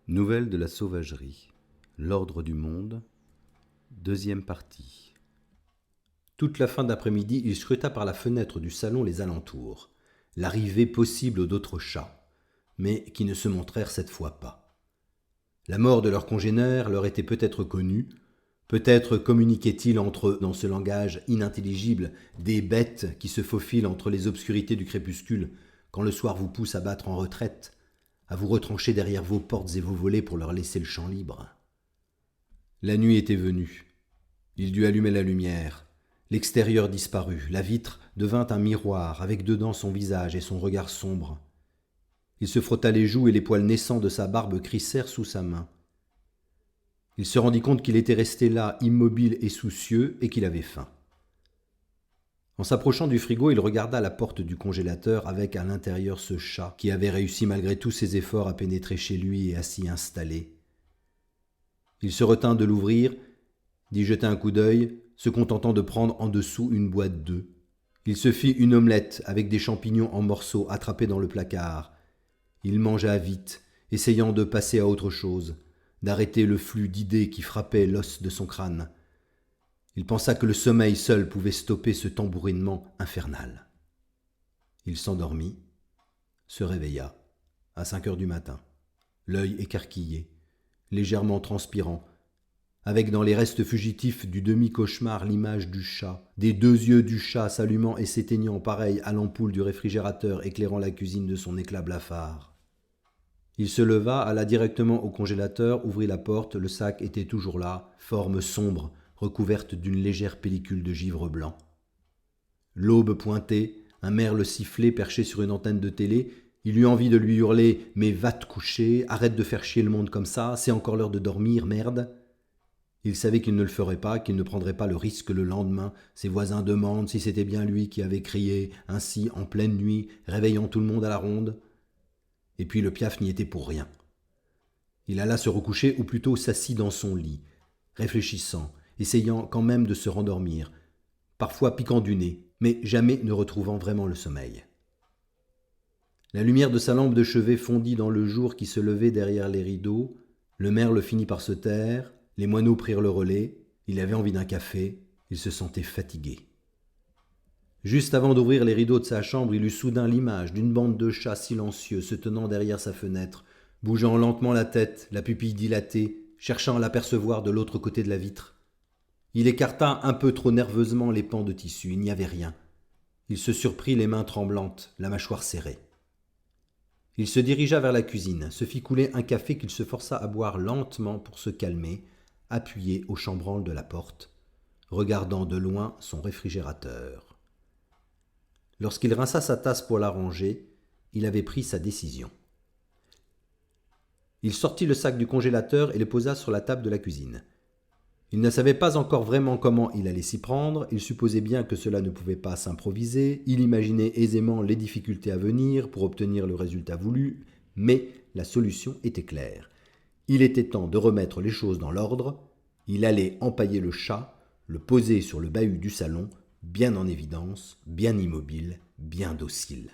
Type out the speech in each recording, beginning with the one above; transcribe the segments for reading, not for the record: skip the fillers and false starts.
Nouvelles de la sauvagerie. L'ordre du monde. Deuxième partie. Toute la fin d'après-midi, il scruta par la fenêtre du salon les alentours. L'arrivée possible d'autres chats, mais qui ne se montrèrent cette fois pas. La mort de leurs congénères leur était peut-être connue, peut-être communiquaient-ils entre eux dans ce langage inintelligible des bêtes qui se faufilent entre les obscurités du crépuscule quand le soir vous pousse à battre en retraite, à vous retrancher derrière vos portes et vos volets pour leur laisser le champ libre. La nuit était venue. Il dut allumer la lumière. L'extérieur disparut. La vitre devint un miroir, avec dedans son visage et son regard sombre. Il se frotta les joues et les poils naissants de sa barbe crissèrent sous sa main. Il se rendit compte qu'il était resté là, immobile et soucieux, et qu'il avait faim. En s'approchant du frigo, il regarda la porte du congélateur avec à l'intérieur ce chat qui avait réussi malgré tous ses efforts à pénétrer chez lui et à s'y installer. Il se retint de l'ouvrir, d'y jeter un coup d'œil, se contentant de prendre en dessous une boîte d'œufs. Il se fit une omelette avec des champignons en morceaux attrapés dans le placard. Il mangea vite, essayant de passer à autre chose, d'arrêter le flux d'idées qui frappait l'os de son crâne. Il pensa que le sommeil seul pouvait stopper ce tambourinement infernal. Il s'endormit, se réveilla, à 5 heures du matin, l'œil écarquillé, légèrement transpirant, avec dans les restes fugitifs du demi-cauchemar l'image du chat, des 2 yeux du chat s'allumant et s'éteignant pareil à l'ampoule du réfrigérateur éclairant la cuisine de son éclat blafard. Il se leva, alla directement au congélateur, ouvrit la porte, le sac était toujours là, forme sombre, recouverte d'une légère pellicule de givre blanc. L'aube pointait, un merle sifflait perché sur une antenne de télé. Il eut envie de lui hurler « Mais va te coucher, arrête de faire chier le monde comme ça, c'est encore l'heure de dormir, merde !» Il savait qu'il ne le ferait pas, qu'il ne prendrait pas le risque que le lendemain, ses voisins demandent si c'était bien lui qui avait crié ainsi en pleine nuit, réveillant tout le monde à la ronde. Et puis le piaf n'y était pour rien. Il alla se recoucher, ou plutôt s'assit dans son lit, réfléchissant, essayant quand même de se rendormir, parfois piquant du nez, mais jamais ne retrouvant vraiment le sommeil. La lumière de sa lampe de chevet fondit dans le jour qui se levait derrière les rideaux, le merle finit par se taire, les moineaux prirent le relais, il avait envie d'un café, il se sentait fatigué. Juste avant d'ouvrir les rideaux de sa chambre, il eut soudain l'image d'une bande de chats silencieux se tenant derrière sa fenêtre, bougeant lentement la tête, la pupille dilatée, cherchant à l'apercevoir de l'autre côté de la vitre. Il écarta un peu trop nerveusement les pans de tissu, il n'y avait rien. Il se surprit les mains tremblantes, la mâchoire serrée. Il se dirigea vers la cuisine, se fit couler un café qu'il se força à boire lentement pour se calmer, appuyé au chambranle de la porte, regardant de loin son réfrigérateur. Lorsqu'il rinça sa tasse pour la ranger, il avait pris sa décision. Il sortit le sac du congélateur et le posa sur la table de la cuisine. Il ne savait pas encore vraiment comment il allait s'y prendre, il supposait bien que cela ne pouvait pas s'improviser, il imaginait aisément les difficultés à venir pour obtenir le résultat voulu, mais la solution était claire. Il était temps de remettre les choses dans l'ordre, il allait empailler le chat, le poser sur le bahut du salon, bien en évidence, bien immobile, bien docile.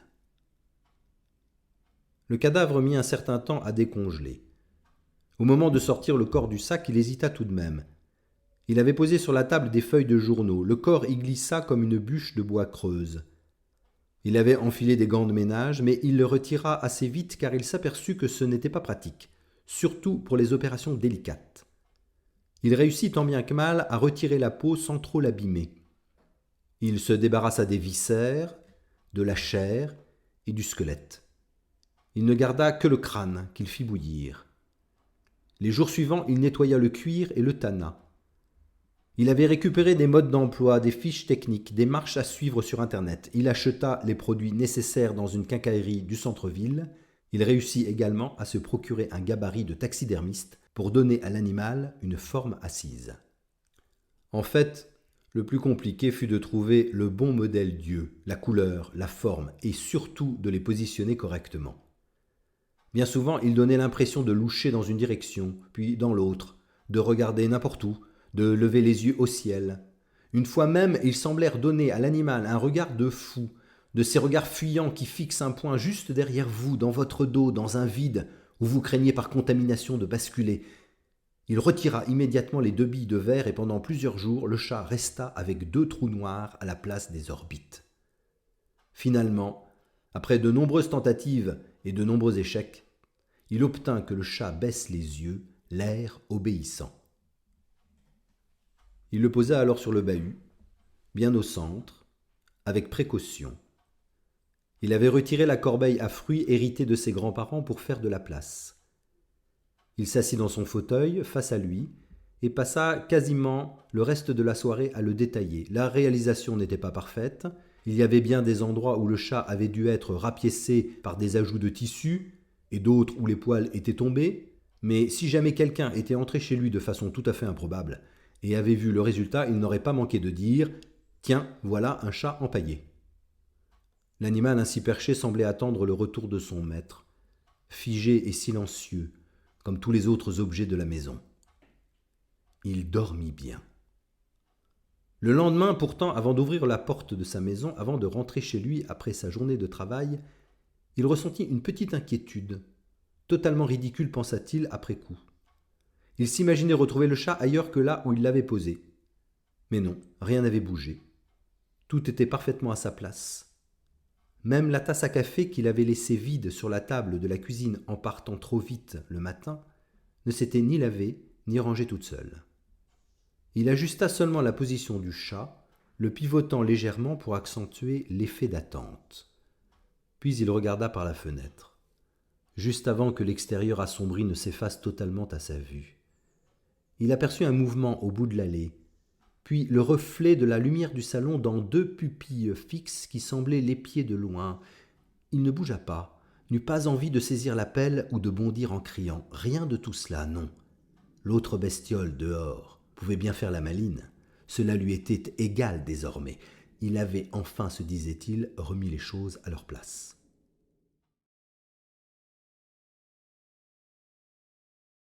Le cadavre mit un certain temps à décongeler. Au moment de sortir le corps du sac, il hésita tout de même. Il avait posé sur la table des feuilles de journaux. Le corps y glissa comme une bûche de bois creuse. Il avait enfilé des gants de ménage, mais il le retira assez vite car il s'aperçut que ce n'était pas pratique, surtout pour les opérations délicates. Il réussit tant bien que mal à retirer la peau sans trop l'abîmer. Il se débarrassa des viscères, de la chair et du squelette. Il ne garda que le crâne qu'il fit bouillir. Les jours suivants, il nettoya le cuir et le tanna. Il avait récupéré des modes d'emploi, des fiches techniques, des marches à suivre sur Internet. Il acheta les produits nécessaires dans une quincaillerie du centre-ville. Il réussit également à se procurer un gabarit de taxidermiste pour donner à l'animal une forme assise. En fait, le plus compliqué fut de trouver le bon modèle d'yeux, la couleur, la forme et surtout de les positionner correctement. Bien souvent, il donnait l'impression de loucher dans une direction, puis dans l'autre, de regarder n'importe où, de lever les yeux au ciel. Une fois même, ils semblèrent donner à l'animal un regard de fou, de ces regards fuyants qui fixent un point juste derrière vous, dans votre dos, dans un vide ou vous craignez par contamination de basculer. Il retira immédiatement les 2 billes de verre et pendant plusieurs jours, le chat resta avec 2 trous noirs à la place des orbites. Finalement, après de nombreuses tentatives et de nombreux échecs, il obtint que le chat baisse les yeux, l'air obéissant. Il le posa alors sur le bahut, bien au centre, avec précaution. Il avait retiré la corbeille à fruits héritée de ses grands-parents pour faire de la place. Il s'assit dans son fauteuil, face à lui, et passa quasiment le reste de la soirée à le détailler. La réalisation n'était pas parfaite. Il y avait bien des endroits où le chat avait dû être rapiécé par des ajouts de tissu, et d'autres où les poils étaient tombés. Mais si jamais quelqu'un était entré chez lui de façon tout à fait improbable et avait vu le résultat, il n'aurait pas manqué de dire « Tiens, voilà un chat empaillé ». L'animal ainsi perché semblait attendre le retour de son maître, figé et silencieux, comme tous les autres objets de la maison. Il dormit bien. Le lendemain, pourtant, avant d'ouvrir la porte de sa maison, avant de rentrer chez lui après sa journée de travail, il ressentit une petite inquiétude, totalement ridicule, pensa-t-il après coup. Il s'imaginait retrouver le chat ailleurs que là où il l'avait posé. Mais non, rien n'avait bougé. Tout était parfaitement à sa place. Même la tasse à café qu'il avait laissée vide sur la table de la cuisine en partant trop vite le matin ne s'était ni lavée ni rangée toute seule. Il ajusta seulement la position du chat, le pivotant légèrement pour accentuer l'effet d'attente. Puis il regarda par la fenêtre, juste avant que l'extérieur assombri ne s'efface totalement à sa vue. Il aperçut un mouvement au bout de l'allée, puis le reflet de la lumière du salon dans 2 pupilles fixes qui semblaient l'épier de loin. Il ne bougea pas, n'eut pas envie de saisir la pelle ou de bondir en criant. Rien de tout cela, non. L'autre bestiole dehors pouvait bien faire la maline. Cela lui était égal désormais. Il avait enfin, se disait-il, remis les choses à leur place.